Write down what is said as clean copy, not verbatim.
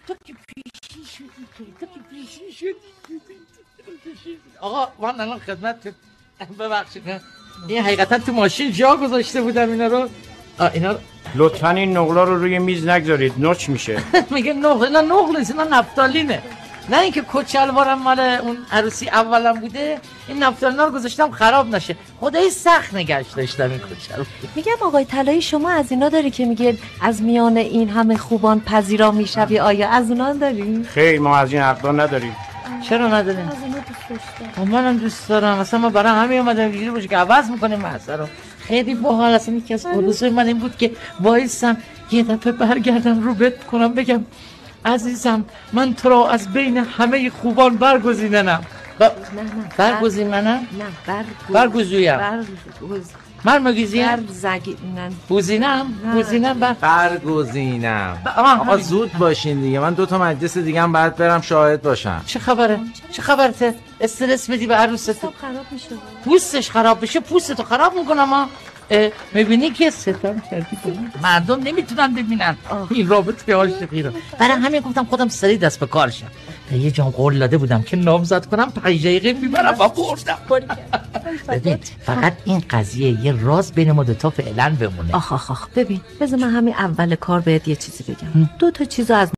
تو که پیشی شدی آقا من الان خدمت ببخشید این حقیقتا تو ماشین جا گذاشته بودم اینا رو لطفاً این نقلا رو روی میز نگذارید، نوچ میشه. میگه نقل نیست، اینا نفتالینه. نه اینکه کچلوارم مال اون عروسی اولم بوده، این نفتالینا رو گذاشتم خراب نشه. خدای سخت نگهش داشتم این کچلوار. میگم آقای طلایی شما از اینا داری که میگه از میان این همه خوبان پذیرا میشوی، آیا از اونا داری؟ خیر ما از این عقلا نداریم. چرا نداریم؟ از اونا دوست داشتم. منم دوست دارم، اصلا ما برای همین اومدم اینجوری باشه که عوض میکنیم محضر رو. خیلی باحال. اصلا یکی از آرزوهای من این بود که وایسم یه دفعه برگردم رو بهت کنم بگم عزیزم من تو را از بین همه خوبان برگزیدنم. برگزینم؟ نه برگزویم. من مگزیم؟ برگزینم. آقا زود باشین دیگه، من 2 مجلس دیگه هم باید برم شاهد باشم. چه خبرته؟ استرس بدی به عروست؟ خراب میشه. پوستش خراب بشه پوستتو خراب میکنم. میبینی که ستم کردی مردم نمیتونن ببینن این رابطه عاشقی رو. برای همین گفتم خودم سریع دست به کار شم. تا یه جام قول داده بودم که نامزد کنم 5 دقیقه میبرم و بردم. ببین فقط این قضیه یه راز بین ما دوتا فعلا بمونه. آخ ببین بذار من همین اول کار بهت یه چیزی بگم. 2 چیزو از